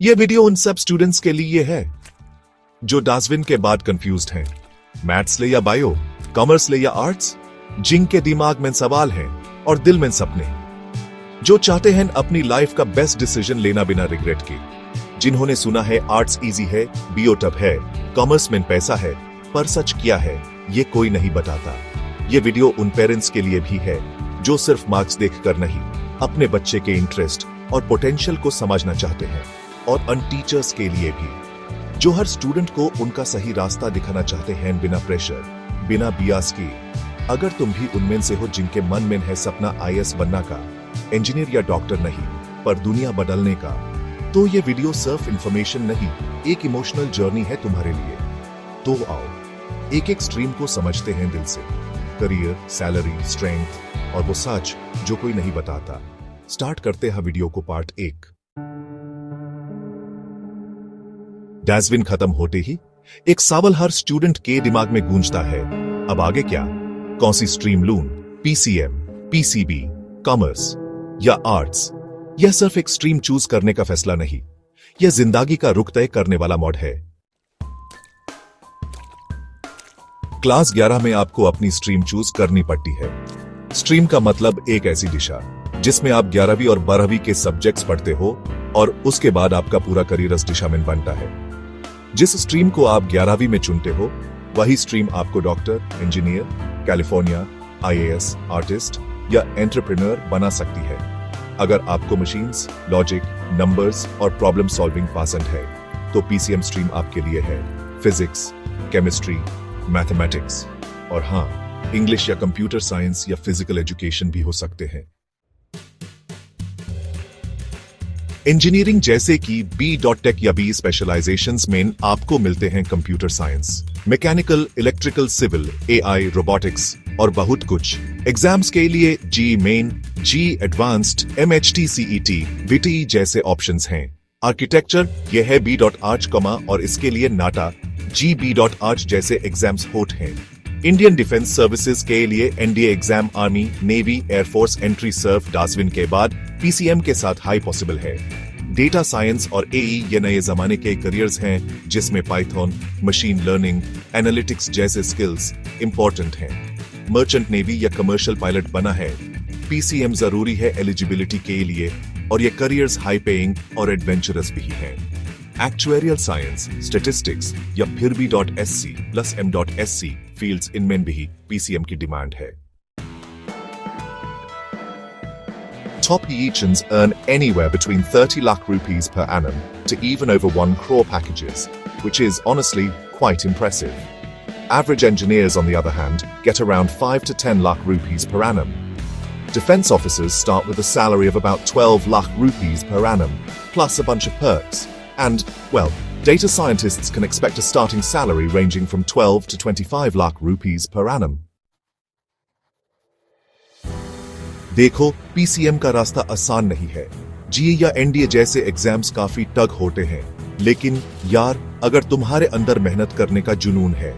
ये वीडियो उन सब स्टूडेंट्स के लिए है जो डार्विन के बाद कंफ्यूज्ड हैं। मैथ्स ले या बायो, कॉमर्स ले या आर्ट्स, जिनके दिमाग में सवाल हैं और दिल में सपने, जो चाहते हैं अपनी लाइफ का बेस्ट डिसीजन लेना बिना रिग्रेट के, जिन्होंने सुना है आर्ट्स इजी है, बीओ टफ है, कॉमर्स में पैसा है, पर सच क्या है ये कोई नहीं बताता। ये वीडियो उन पेरेंट्स के लिए भी है जो सिर्फ मार्क्स देखकर नहीं, अपने बच्चे के इंटरेस्ट और पोटेंशियल को समझना चाहते हैं, और उन टीचर्स के लिए भी जो हर स्टूडेंट को उनका सही रास्ता दिखाना चाहते हैं बिना प्रेशर, बिना बियास के। अगर तुम भी उनमें से हो जिनके मन में है सपना आईएएस बनना का, इंजीनियर या डॉक्टर नहीं पर दुनिया बदलने का, तो ये वीडियो सिर्फ इंफॉर्मेशन नहीं, एक इमोशनल जर्नी है तुम्हारे लिए। तो आओ एक एक स्ट्रीम को समझते हैं दिल से, करियर, सैलरी, स्ट्रेंथ और वो सच जो कोई नहीं बताता। स्टार्ट करते हैं वीडियो को पार्ट 1। डार्विन खत्म होते ही एक सवाल हर स्टूडेंट के दिमाग में गूंजता है, अब आगे क्या? कौन सी स्ट्रीम लूं? पीसीएम, पीसीबी, कॉमर्स या आर्ट्स? यह सिर्फ एक स्ट्रीम चूज करने का फैसला नहीं, यह जिंदगी का रुख तय करने वाला मोड है। क्लास 11 में आपको अपनी स्ट्रीम चूज करनी पड़ती है। स्ट्रीम का मतलब एक ऐसी दिशा जिसमें आप 11वीं और 12वीं के सब्जेक्ट्स पढ़ते हो और उसके बाद आपका पूरा करियर उस दिशा में बनता है। जिस स्ट्रीम को आप 11वीं में चुनते हो वही स्ट्रीम आपको doctor, engineer, California, IAS, artist या एंटरप्रेन्योर बना सकती है। अगर आपको मशीन्स, लॉजिक, नंबर्स और प्रॉब्लम सॉल्विंग पसंद है तो पीसीएम स्ट्रीम आपके लिए है। फिजिक्स, केमिस्ट्री, मैथमेटिक्स और हाँ, इंग्लिश या कंप्यूटर साइंस या फिजिकल एजुकेशन भी हो सकते हैं। इंजीनियरिंग जैसे कि बी.टेक या बी स्पेशलाइजेशंस में आपको मिलते हैं computer science, mechanical, electrical, civil, AI, robotics और बहुत कुछ। एग्जाम्स के लिए JEE Main, JEE Advanced, MHT, CET, VT जैसे ऑप्शंस हैं। आर्किटेक्चर यह है बी.आर्च, और इसके लिए नाटा, जी.आर्च जैसे एग्जाम्स होते हैं। इंडियन डिफेंस सर्विसेज के लिए NDA exam, army, navy, air force entry सर्व डार्विन के बाद पीसीएम के साथ हाई पॉसिबल है। डेटा साइंस और एई ये नए जमाने के करियर्स हैं जिसमें पाइथन, मशीन लर्निंग, एनालिटिक्स जैसे स्किल्स इंपॉर्टेंट हैं। मर्चेंट नेवी या कमर्शियल पायलट बना है, पीसीएम जरूरी है एलिजिबिलिटी के लिए, और ये करियर्स हाई पेइंग और एडवेंचरस भी हैं। एक्चुएरियल साइंस, स्टैटिस्टिक्स या फिर भी .sc+m.sc फील्ड्स, इनमें भी पीसीएम की डिमांड है। Top PhDs earn anywhere between 30 lakh rupees per annum to even over 1 crore packages, which is honestly quite impressive. Average engineers, on the other hand, get around 5 to 10 lakh rupees per annum. Defense officers start with a salary of about 12 lakh rupees per annum, plus a bunch of perks. And, well, data scientists can expect a starting salary ranging from 12 to 25 lakh rupees per annum. देखो, PCM का रास्ता आसान नहीं है। जीए या NDA जैसे exams काफी टग होते हैं, लेकिन यार, अगर तुम्हारे अंदर मेहनत करने का जुनून है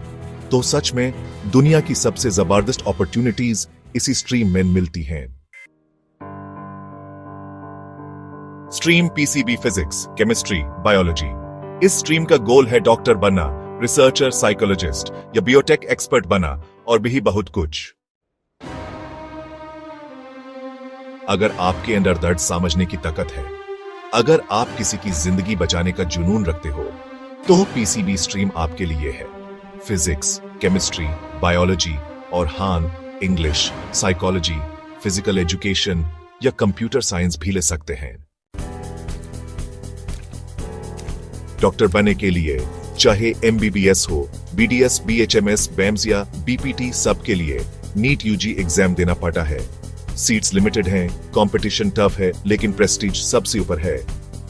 तो सच में दुनिया की सबसे जबरदस्त अपॉर्चुनिटीज इसी स्ट्रीम में मिलती हैं। Stream PCB physics, chemistry, biology. इस स्ट्रीम का गोल है डॉक्टर बनना, रिसर्चर, साइकोलॉजिस्ट या बायोटेक एक्सपर्ट बना और भी बहुत कुछ। अगर आपके अंदर दर्द समझने की ताकत है, अगर आप किसी की जिंदगी बचाने का जुनून रखते हो, तो पीसीबी स्ट्रीम आपके लिए है। फिजिक्स, केमिस्ट्री, बायोलॉजी और हाँ, इंग्लिश, साइकोलॉजी, फिजिकल एजुकेशन या कंप्यूटर साइंस भी ले सकते हैं। डॉक्टर बनने के लिए चाहे एमबीबीएस हो, बीडीएस, बीएचएमएस, बेम्स या बीपीटी, सब के लिए नीट यूजी एग्जाम देना पड़ता है। सीट्स लिमिटेड हैं, कंपटीशन टफ है, लेकिन प्रेस्टीज सबसे ऊपर है।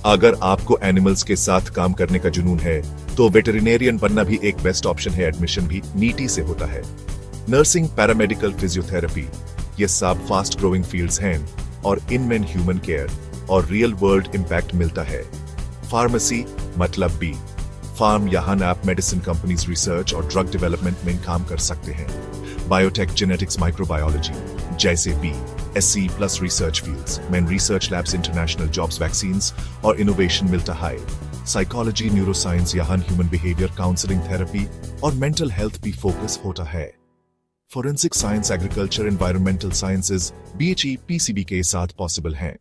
अगर आपको एनिमल्स के साथ काम करने का जुनून है तो वेटरिनेरियन बनना भी एक बेस्ट ऑप्शन है। एडमिशन भी नीटी से होता है। नर्सिंग, पैरामेडिकल, फिजियोथेरेपी, ये सब फास्ट ग्रोइंग फील्ड्स हैं और इनमें ह्यूमन केयर और रियल वर्ल्ड इम्पैक्ट मिलता है। फार्मेसी मतलब बी फार्म, यहाँ आप मेडिसिन कंपनीज रिसर्च और ड्रग डेवलपमेंट में काम कर सकते हैं। बायोटेक, जेनेटिक्स, माइक्रोबायोलॉजी जैसे BSc plus research fields, main research labs, international jobs, vaccines और इनोवेशन मिलता है। साइकोलॉजी, न्यूरोसाइंस या ह्यूमन बिहेवियर, काउंसलिंग, थेरेपी और मेंटल हेल्थ भी फोकस होता है। Forensic science, agriculture, environmental sciences BHE PCB के साथ पॉसिबल हैं।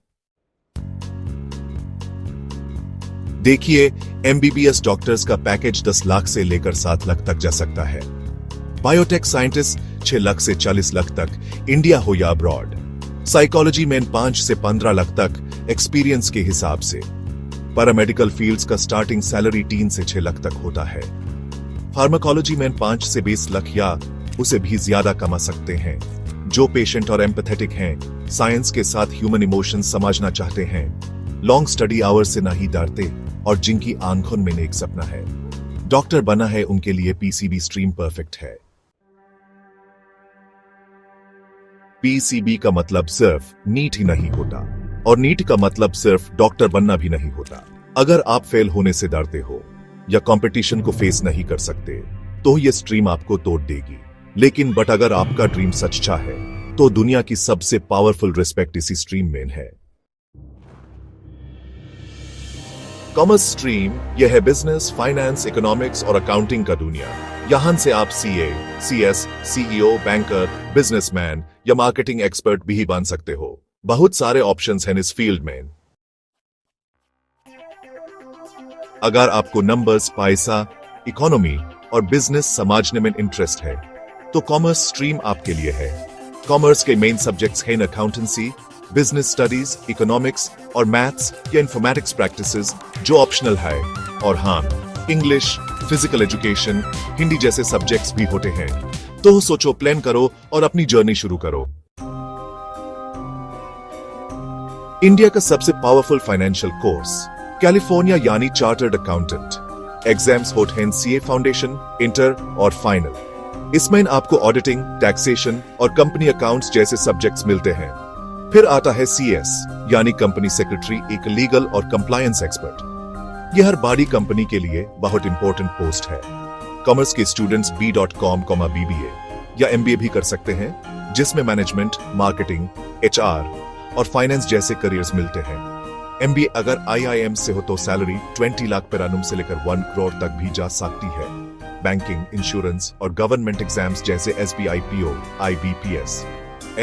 देखिए, MBBS डॉक्टर्स का पैकेज 10 लाख से लेकर 7 लाख तक जा सकता है। बायोटेक साइंटिस्ट 6 लाख से 40 लाख तक, इंडिया हो या अब्रॉड। साइकोलॉजी में 5 से 15 लाख तक एक्सपीरियंस के हिसाब से। पैरामेडिकल फील्ड्स का स्टार्टिंग सैलरी 3 से 6 लाख तक होता है। फार्माकोलॉजी में 5 से 20 लाख या उसे भी ज्यादा कमा सकते हैं। जो पेशेंट और एम्पैथेटिक हैं, साइंस के साथ ह्यूमन इमोशंस समझना चाहते हैं, लॉन्ग स्टडी आवर्स से नहीं डरते और जिनकी आंखों में एक सपना है डॉक्टर बना है, उनके लिए PCB स्ट्रीम परफेक्ट है। PCB का मतलब सिर्फ नीट ही नहीं होता और नीट का मतलब सिर्फ डॉक्टर बनना भी नहीं होता। अगर आप फेल होने से डरते हो या कंपटीशन को फेस नहीं कर सकते तो ये स्ट्रीम आपको तोड़ देगी। लेकिन अगर आपका ड्रीम सच्चा है तो दुनिया की सबसे पावरफुल रिस्पेक्ट इसी स्ट्रीम में है। कॉमर्स स्ट्रीम यह है बिजनेस, फाइनेंस, इकोनॉमिक्स और अकाउंटिंग का दुनिया। यहां से आप CA, CS, CEO, banker, businessman या मार्केटिंग एक्सपर्ट भी बन सकते हो। बहुत सारे ऑप्शंस हैं इस फील्ड में। अगर आपको नंबर्स, पैसा, इकोनॉमी और बिजनेस समझने में इंटरेस्ट है तो कॉमर्स स्ट्रीम आपके लिए है। कॉमर्स के मेन सब्जेक्ट्स हैं अकाउंटेंसी, बिजनेस स्टडीज, इकोनॉमिक्स और मैथ्स या इंफॉर्मेटिक्स प्रैक्टिसेस जो ऑप्शनल है। और हाँ, इंग्लिश, फिजिकल एजुकेशन, हिंदी जैसे सब्जेक्ट्स भी होते हैं। तो सोचो, प्लान करो और अपनी जर्नी शुरू करो। इंडिया का सबसे पावरफुल फाइनेंशियल कोर्स कैलिफोर्निया यानी चार्टर्ड अकाउंटेंट। एग्जाम्स होते हैं CA फाउंडेशन, इंटर और फाइनल। इसमें आपको ऑडिटिंग, टैक्सेशन और कंपनी अकाउंट्स जैसे सब्जेक्ट्स मिलते हैं। फिर आता है CS यानी कंपनी सेक्रेटरी, एक लीगल और कंप्लायंस एक्सपर्ट। यह हर बड़ी कंपनी के लिए बहुत इंपॉर्टेंट पोस्ट है। कॉमर्स के स्टूडेंट्स B.com, BBA या MBA भी कर सकते हैं, जिसमें मैनेजमेंट, मार्केटिंग, HR और फाइनेंस जैसे करियर्स मिलते हैं। MBA अगर IIM से हो तो सैलरी 20 लाख per annum से लेकर 1 करोड़ तक भी जा सकती है। बैंकिंग, इंश्योरेंस और गवर्नमेंट एग्जाम्स जैसे SBI PO, IBPS,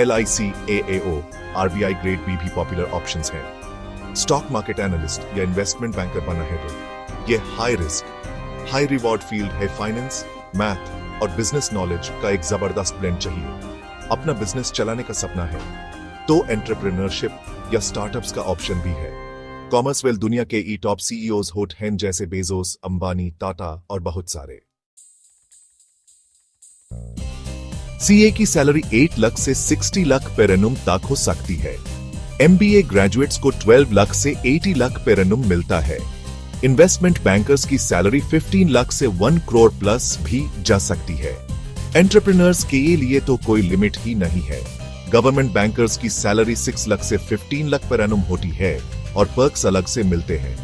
LIC, AAO, RBI grade B भी पॉपुलर ऑप्शंस हैं। स्टॉक मार्केट एनालिस्ट या इन्वेस्टमेंट बैंकर बना है तो ये high risk, high reward field है। फाइनेंस, मैथ और बिजनेस नॉलेज का एक जबरदस्त ब्लेंड चाहिए। अपना बिजनेस चलाने का सपना है तो एंटरप्रेन्योरशिप या स्टार्टअप्स का ऑप्शन भी है। कॉमर्स वेल दुनिया के टॉप CEOs होते हैं जैसे बेजोस, अंबानी, टाटा और बहुत सारे। CA की सैलरी 8 लाख से 60 लाख per annum तक हो सकती है। MBA ग्रेजुएट्स को 12 लाख से 80 लाख per annum मिलता है। इन्वेस्टमेंट बैंकर्स की सैलरी 15 लाख से 1 करोड़ प्लस भी जा सकती है। एंटरप्रेन्योर्स के लिए तो कोई लिमिट ही नहीं है। गवर्नमेंट बैंकर्स की सैलरी 6 लाख से 15 लाख per annum होती है और पर्क्स अलग से मिलते हैं।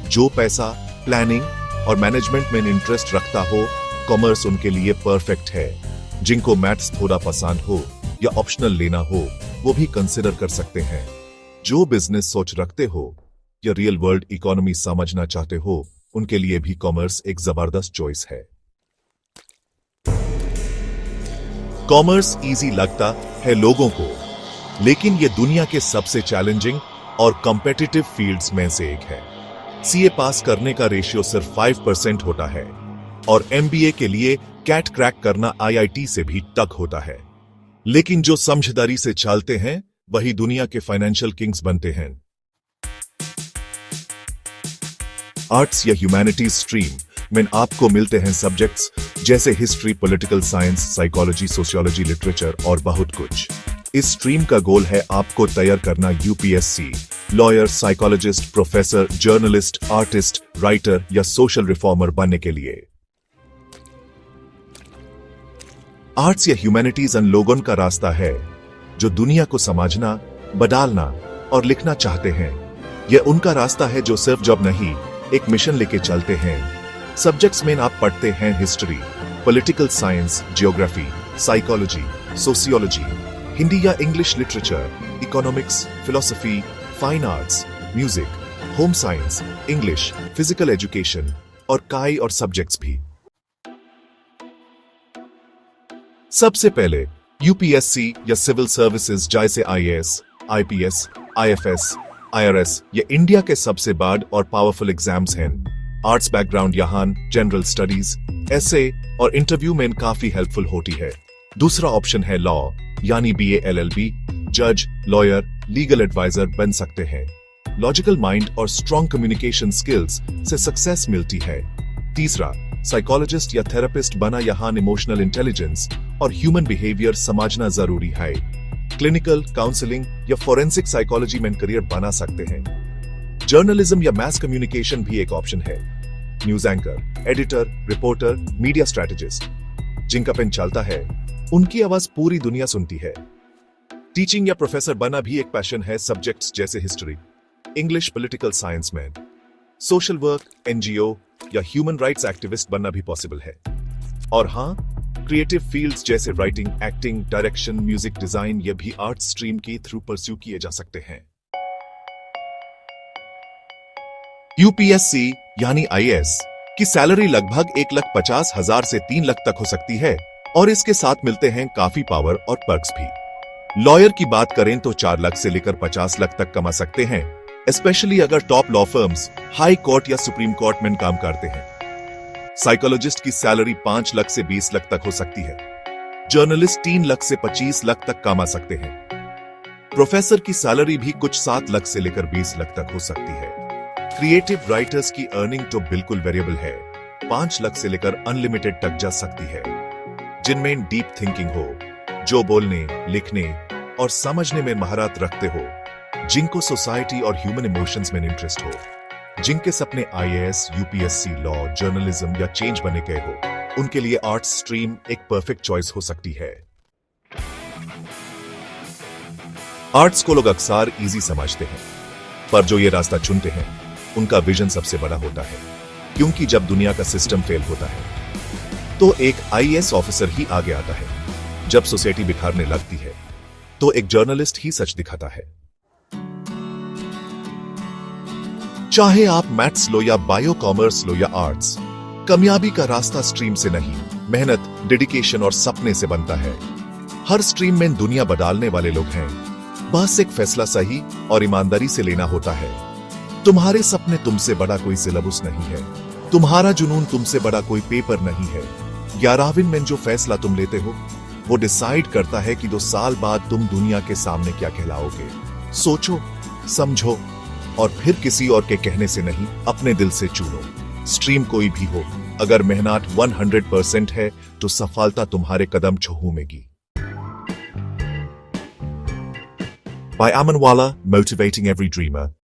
जो पैसा, प्लानिंग और मैनेजमेंट में इंटरेस्ट रखता हो, कॉमर्स उनके लिए परफेक्ट है। जिनको मैथ्स थोड़ा पसंद हो या ऑप्शनल लेना हो, वो भी कंसिडर कर सकते हैं। जो बिजनेस सोच रखते हो या रियल वर्ल्ड इकोनॉमी समझना चाहते हो, उनके लिए भी कॉमर्स एक जबरदस्त चॉइस है। कॉमर्स इजी लगता है लोगों को, लेकिन ये दुनिया के सबसे चैलेंजिंग और कॉम्पिटिटिव फील्ड्स में से एक है। CA पास करने का रेशियो सिर्फ 5% होता है और MBA के लिए कैट क्रैक करना IIT से भी टक होता है। लेकिन जो समझदारी से चलते हैं वही दुनिया के फाइनेंशियल किंग्स बनते हैं। आर्ट्स या ह्यूमैनिटीज स्ट्रीम में आपको मिलते हैं सब्जेक्ट्स जैसे history, political science, psychology, sociology, literature और बहुत कुछ। इस स्ट्रीम का गोल है आपको तैयार करना UPSC, lawyer, psychologist, professor, journalist, artist, writer या सोशल रिफॉर्मर बनने के लिए। आर्ट्स या ह्यूमैनिटीज उन लोगों का रास्ता है जो दुनिया को समझना, बदलना और लिखना चाहते हैं। यह उनका रास्ता है जो सिर्फ जॉब नहीं, एक मिशन लेके चलते हैं। सब्जेक्ट्स में आप पढ़ते हैं history, political science, geography, psychology, sociology, Hindi या English literature, economics, philosophy, fine arts, music, home science, English, physical education और काई और सब्जेक्ट्स भी। सबसे पहले यूपीएससी या सिविल सर्विसेज जैसे आईएएस, आईपीएस, आईएफएस, आईआरएस ये इंडिया के सबसे बड़ और पावरफुल एग्जाम्स हैं। आर्ट्स बैकग्राउंड यहाँ जनरल स्टडीज, एसे और इंटरव्यू में काफी हेल्पफुल होती है। दूसरा ऑप्शन है लॉ, यानी बीए एलएलबी, जज, लॉयर, लीगल एडवाइजर बन सकते हैं। लॉजिकल माइंड और स्ट्रॉन्ग कम्युनिकेशन स्किल्स से सक्सेस मिलती है। तीसरा, साइकोलॉजिस्ट या थेरेपिस्ट बना यहाँ इमोशनल इंटेलिजेंस और ह्यूमन बिहेवियर समझना जरूरी है। क्लिनिकल, काउंसलिंग या फोरेंसिक साइकोलॉजी में करियर बना सकते हैं। जर्नलिज्म या मैस कम्युनिकेशन भी एक ऑप्शन है। News anchor, editor, reporter, media strategist जिनका पेन चलता है, उनकी आवाज पूरी दुनिया सुनती है। टीचिंग या प्रोफेसर बना भी एक पैशन है। सब्जेक्ट्स जैसे हिस्ट्री, इंग्लिश, पॉलिटिकल साइंस में सोशल वर्क, एनजीओ या ह्यूमन राइट्स एक्टिविस्ट बनना भी पॉसिबल है। और हाँ, क्रिएटिव फील्ड्स जैसे writing, acting, direction, music design ये भी आर्ट स्ट्रीम के थ्रू परस्यू किए जा सकते हैं। यूपीएससी यानी आईएएस की सैलरी लगभग 1,50,000 से 3 लाख तक हो सकती है और इसके साथ मिलते हैं काफी पावर और पर्क्स भी। लॉयर की बात करें तो 4 लाख से लेकर 50 लाख तक कमा सकते हैं, स्पेशली अगर top law firms high court या सुप्रीम कोर्ट में काम करते हैं। साइकोलॉजिस्ट की सैलरी 5 लाख से 20 लाख तक हो सकती है। जर्नलिस्ट 3 लाख से 25 लाख तक कमा सकते हैं। प्रोफेसर की सैलरी भी कुछ 7 लाख से लेकर 20 लाख तक हो सकती है। क्रिएटिव राइटर्स की अर्निंग तो बिल्कुल वेरिएबल है, 5 लाख से लेकर अनलिमिटेड तक जा सकती है, जिनमें डीप थिंकिंग हो, जो बोलने, लिखने और समझने में महारत रखते हो, जिनको सोसाइटी और ह्यूमन इमोशंस में इंटरेस्ट हो, जिनके सपने आईएएस, यूपीएससी, लॉ, जर्नलिज्म या चेंज बनने के हो, उनके लिए आर्ट्स स्ट्रीम एक परफेक्ट चॉइस हो सकती है। आर्ट्स को लोग अक्सर इजी समझते हैं, पर जो ये रास्ता चुनते हैं उनका विजन सबसे बड़ा होता है, क्योंकि जब दुनिया का सिस्टम फेल होता है तो एक आईएएस ऑफिसर ही आगे आता है। जब सोसाइटी बिखारने लगती है तो एक जर्नलिस्ट ही सच दिखाता है। चाहे आप मैथ्स लो या बायो कॉमर्स लो या आर्ट्स, कामयाबी का रास्ता स्ट्रीम से नहीं, मेहनत, डेडिकेशन और सपने से बनता है। हर स्ट्रीम में दुनिया बदलने वाले लोग हैं, बस एक फैसला सही और ईमानदारी से लेना होता है। तुम्हारे सपने तुमसे बड़ा कोई सिलेबस नहीं है, तुम्हारा जुनून तुमसे बड़ा कोई पेपर नहीं है। 11वीं में जो फैसला तुम लेते हो वो डिसाइड करता है कि 2 साल बाद तुम दुनिया के सामने क्या कहलाओगे। सोचो, समझो और फिर किसी और के कहने से नहीं, अपने दिल से चुनो। स्ट्रीम कोई भी हो, अगर मेहनत 100% है तो सफलता तुम्हारे कदम छूमेगी। By Aman Wala, motivating every dreamer.